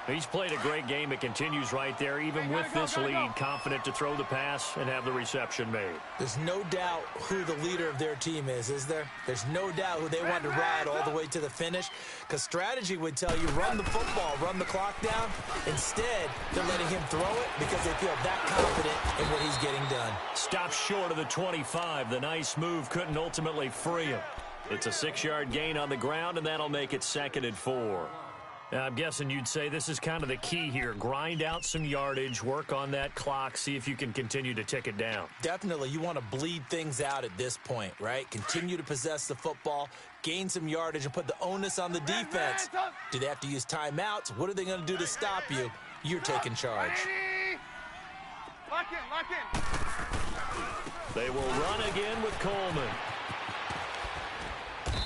He's played a great game. It continues right there, even with this lead, confident to throw the pass and have the reception made. There's no doubt who the leader of their team is there? There's no doubt who they want to ride all the way to the finish, because strategy would tell you run the football, run the clock down. Instead, they're letting him throw it because they feel that confident in what he's getting done. Stops short of the 25. The nice move couldn't ultimately free him. It's a 6-yard gain on the ground, and that'll make it 2nd and 4. I'm guessing you'd say this is kind of the key here. Grind out some yardage, work on that clock, see if you can continue to tick it down. Definitely. You want to bleed things out at this point, right? Continue to possess the football, gain some yardage, and put the onus on the defense. Do they have to use timeouts? What are they going to do to stop you? You're taking charge. Lock in. They will run again with Coleman.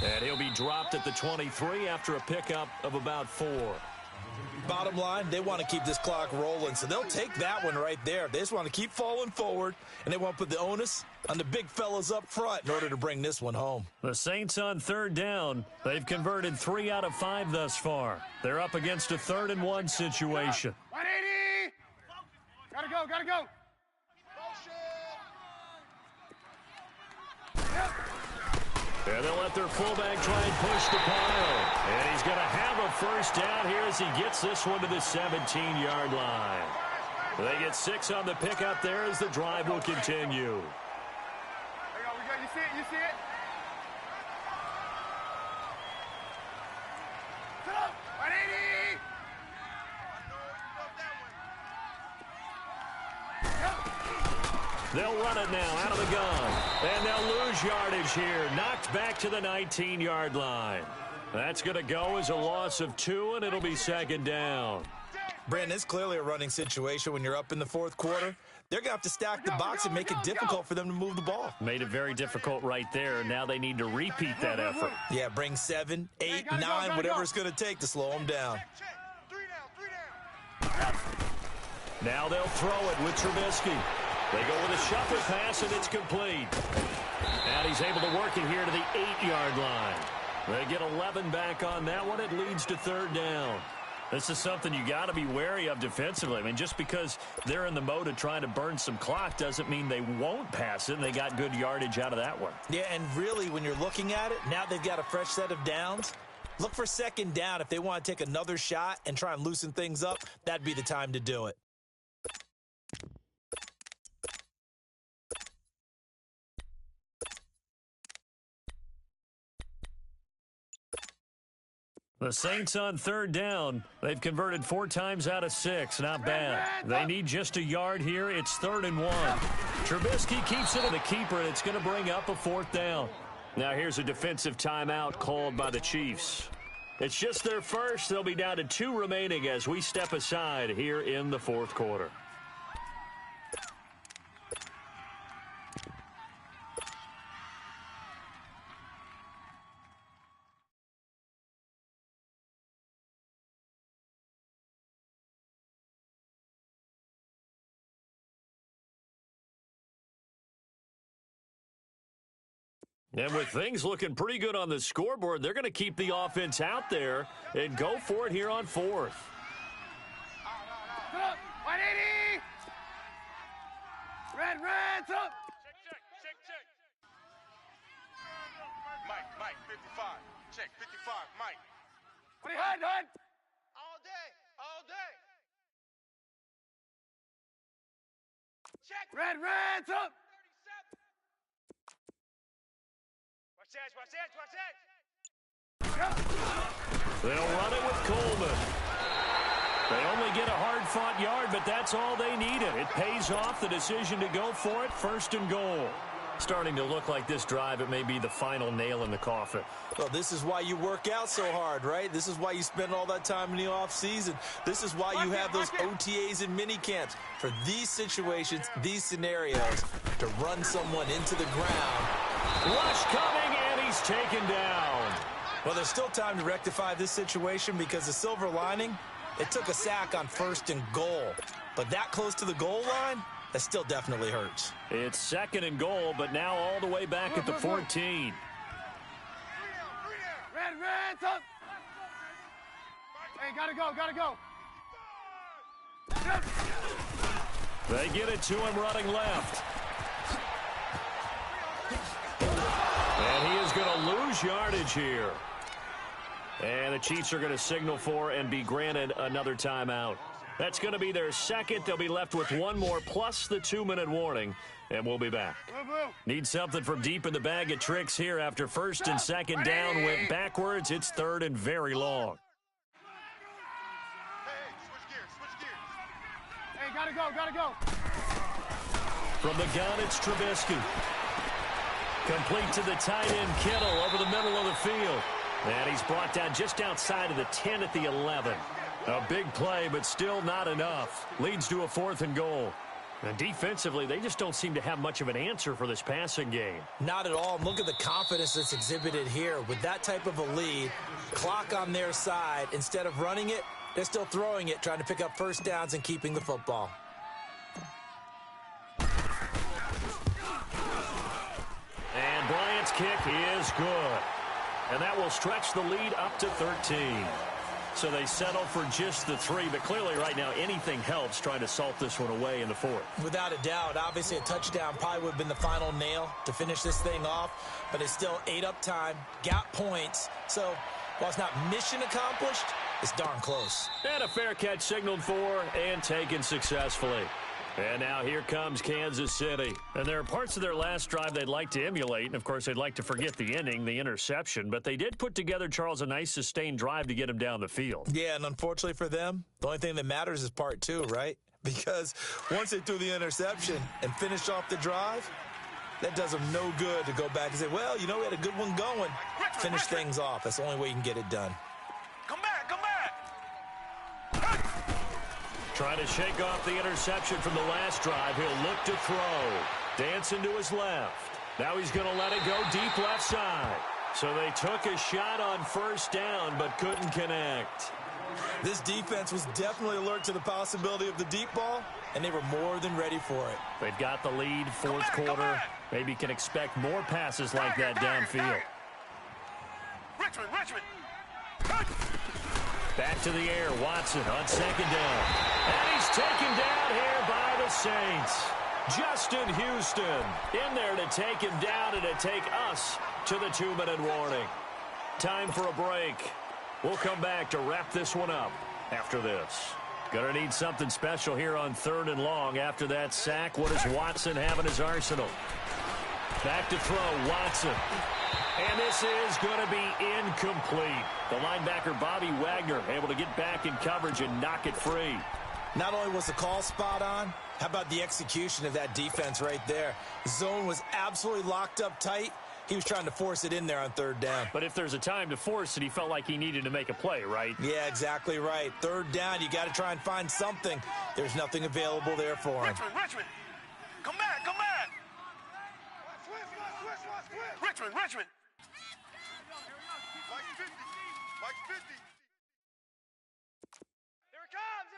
And he'll be dropped at the 23 after a pickup of about 4. Bottom line, they want to keep this clock rolling, so they'll take that one right there. They just want to keep falling forward, and they want to put the onus on the big fellas up front in order to bring this one home. The Saints on 3rd down. They've converted 3 out of 5 thus far. They're up against a 3rd and 1 situation. 180! Gotta go! And they'll let their fullback try and push the pile. And he's going to have a first down here as he gets this one to the 17-yard line. They get 6 on the pickup there as the drive will continue. There you go. We got, you see it? You see it? Sit up. 180. They'll run it now out of the gun. And they'll lose yardage here. Knocked back to the 19-yard line. That's going to go as a loss of 2, and it'll be second down. Brandon, it's clearly a running situation when you're up in the fourth quarter. They're going to have to stack the box and make it difficult for them to move the ball. Made it very difficult right there. Now they need to repeat that effort. Yeah, bring 7, 8, 9, whatever it's going to take to slow them down. Now they'll throw it with Trubisky. They go with a shuffle pass, and it's complete. And he's able to work it here to the 8-yard line. They get 11 back on that one. It leads to third down. This is something you got to be wary of defensively. I mean, just because they're in the mode of trying to burn some clock doesn't mean they won't pass it, and they got good yardage out of that one. Yeah, and really, when you're looking at it, now they've got a fresh set of downs. Look for second down. If they want to take another shot and try and loosen things up, that'd be the time to do it. The Saints on third down. They've converted 4 times out of 6. Not bad. They need just a yard here. It's 3rd and 1. Trubisky keeps it in the keeper, and it's going to bring up a 4th down. Now here's a defensive timeout called by the Chiefs. It's just their first. They'll be down to 2 remaining as we step aside here in the 4th quarter. And with things looking pretty good on the scoreboard, they're going to keep the offense out there and go for it here on 4th. 180. Red, up. Check. Mike, 55. Check, 55, Mike. What are you hiding? All day. Check. Red, up. Watch that. They'll run it with Coleman. They only get a hard-fought yard, but that's all they needed. It pays off the decision to go for it, 1st and goal. Starting to look like this drive, it may be the final nail in the coffin. Well, this is why you work out so hard, right? This is why you spend all that time in the offseason. This is why you have those OTAs and mini camps. For these situations, these scenarios, to run someone into the ground. Rush coming, and he's taken down. Well, there's still time to rectify this situation because the silver lining, it took a sack on 1st and goal. But that close to the goal line, that still definitely hurts. It's 2nd and goal, but now all the way back at the 14. Red, up. Hey, gotta go. They get it to him running left. And he is going to lose yardage here. And the Chiefs are going to signal for and be granted another timeout. That's going to be their 2nd. They'll be left with 1 more plus the 2-minute warning, and we'll be back. Need something from deep in the bag of tricks here after 1st and 2nd down went backwards. It's 3rd and very long. Switch gears. Hey, gotta go. From the gun, it's Trubisky. Complete to the tight end, Kittle, over the middle of the field. And he's brought down just outside of the 10 at the 11. A big play, but still not enough. Leads to a 4th and goal. And defensively, they just don't seem to have much of an answer for this passing game. Not at all. And look at the confidence that's exhibited here. With that type of a lead, clock on their side, instead of running it, they're still throwing it, trying to pick up 1st downs and keeping the football. And Bryant's kick is good. And that will stretch the lead up to 13. So they settle for just the 3, but clearly right now anything helps trying to salt this one away in the 4th. Without a doubt, obviously a touchdown probably would have been the final nail to finish this thing off, but it's still ate up time, got points. So while it's not mission accomplished, it's darn close. And a fair catch signaled for and taken successfully. And now here comes Kansas City. And there are parts of their last drive they'd like to emulate. And, of course, they'd like to forget the inning, the interception. But they did put together, Charles, a nice sustained drive to get him down the field. Yeah, and unfortunately for them, the only thing that matters is part 2, right? Because once they threw the interception and finished off the drive, that does them no good to go back and say, well, you know, we had a good one going. Finish things off. That's the only way you can get it done. Come back, come back. Trying to shake off the interception from the last drive. He'll look to throw. Dancing to his left. Now he's going to let it go deep left side. So they took a shot on first down but couldn't connect. This defense was definitely alert to the possibility of the deep ball, and they were more than ready for it. They've got the lead, 4th quarter. Maybe can expect more passes like that downfield. Richmond. Back to the air, Watson on 2nd down. And he's taken down here by the Saints. Justin Houston in there to take him down and to take us to the 2-minute warning. Time for a break. We'll come back to wrap this one up after this. Gonna need something special here on 3rd and long. After that sack, what does Watson have in his arsenal? Back to throw, Watson. And this is going to be incomplete. The linebacker, Bobby Wagner, able to get back in coverage and knock it free. Not only was the call spot on, how about the execution of that defense right there? Zone was absolutely locked up tight. He was trying to force it in there on 3rd down. But if there's a time to force it, he felt like he needed to make a play, right? Yeah, exactly right. 3rd down, you got to try and find something. There's nothing available there for him. Richmond. Come back. Richmond. Mike 50. Here it comes.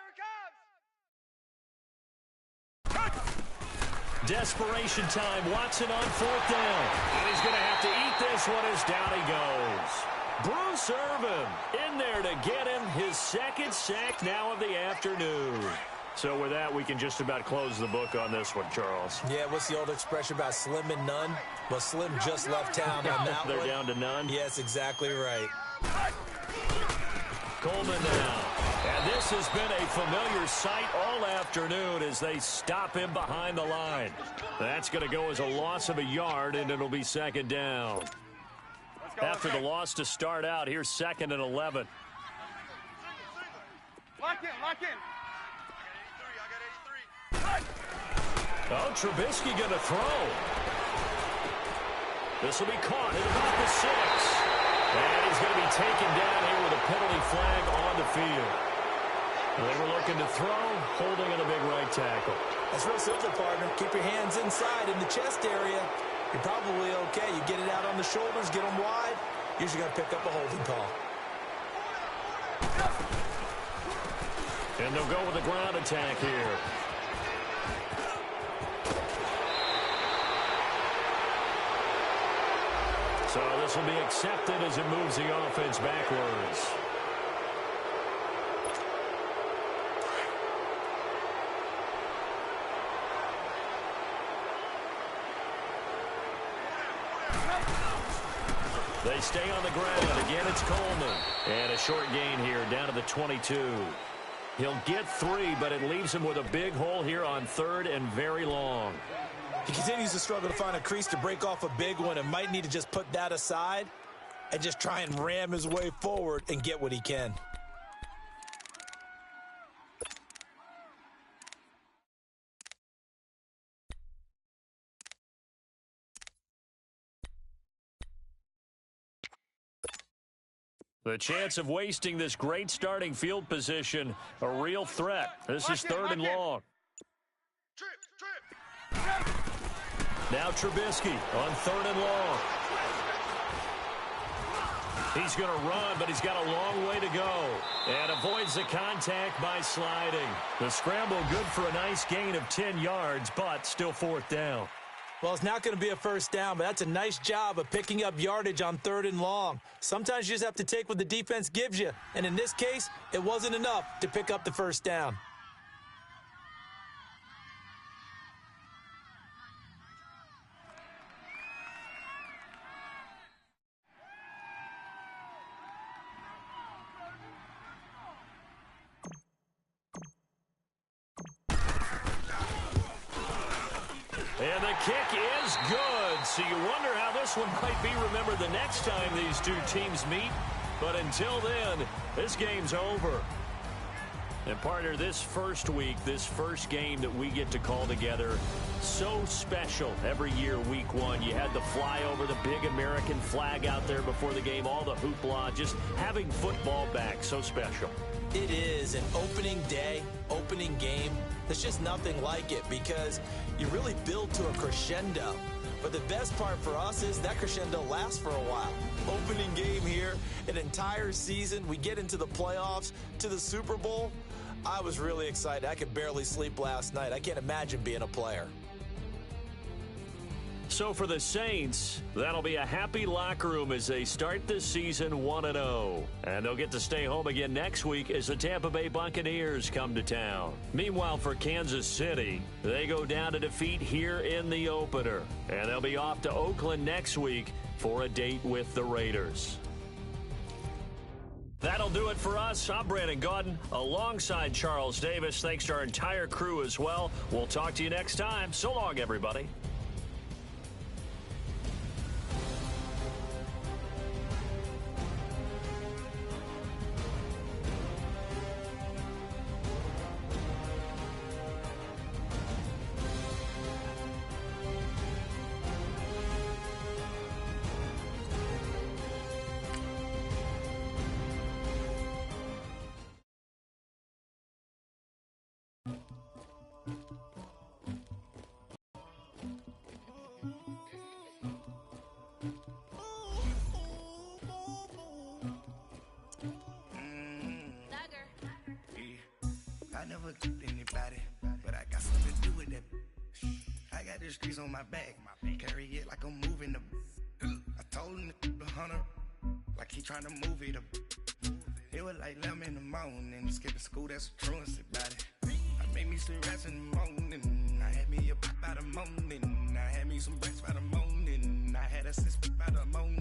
Desperation time. Watson on 4th down. And he's going to have to eat this one as down he goes. Bruce Irvin in there to get him his 2nd sack now of the afternoon. So with that, we can just about close the book on this one, Charles. Yeah, what's the old expression about slim and none? Well, Slim just left town on that They're one. down to none. Yes, exactly right. Coleman now. And this has been a familiar sight all afternoon as they stop him behind the line. That's going to go as a loss of a yard, and it'll be 2nd down. After the loss to start out, here's 2nd and 11. Lock in. I got 83. Oh, Trubisky going to throw. This will be caught at about the 6. And he's going to be taken down here with a penalty flag on the field. They were looking to throw, holding on a big right tackle. That's real simple, partner. Keep your hands inside in the chest area. You're probably okay. You get it out on the shoulders, get them wide. Usually going to pick up a holding call. And they'll go with a ground attack here. So this will be accepted as it moves the offense backwards. They stay on the ground. Again, it's Coleman. And a short gain here down to the 22. He'll get 3, but it leaves him with a big hole here on 3rd and very long. He continues to struggle to find a crease to break off a big one and might need to just put that aside and just try and ram his way forward and get what he can. The chance of wasting this great starting field position, a real threat. This is 3rd and long. Trip. Now Trubisky on 3rd and long. He's going to run, but he's got a long way to go. And avoids the contact by sliding. The scramble good for a nice gain of 10 yards, but still 4th down. Well, it's not going to be a first down, but that's a nice job of picking up yardage on 3rd and long. Sometimes you just have to take what the defense gives you, and in this case, it wasn't enough to pick up the first down. And the kick is good. So you wonder how this one might be remembered the next time these two teams meet. But until then, this game's over. And partner, this first week, this first game that we get to call together, so special every year, week 1. You had the flyover, the big American flag out there before the game, all the hoopla, just having football back, so special. It is an opening day, opening game. There's just nothing like it because you really build to a crescendo. But the best part for us is that crescendo lasts for a while. Opening game here, an entire season. We get into the playoffs, to the Super Bowl. I was really excited. I could barely sleep last night. I can't imagine being a player. So for the Saints, that'll be a happy locker room as they start this season 1-0. And they'll get to stay home again next week as the Tampa Bay Buccaneers come to town. Meanwhile, for Kansas City, they go down to defeat here in the opener. And they'll be off to Oakland next week for a date with the Raiders. That'll do it for us. I'm Brandon Gaudin alongside Charles Davis. Thanks to our entire crew as well. We'll talk to you next time. So long, everybody. I never took anybody, but I got something to do with that. I got the streets on my back, carry it like I'm moving the. I told him to 100, like he trying to move it up. It was like 11 in the morning, skipping school, that's a truancy about it. I made me some rats in the morning, I had me a pop by the morning, I had me some breaks by the morning, I had a sis by the morning.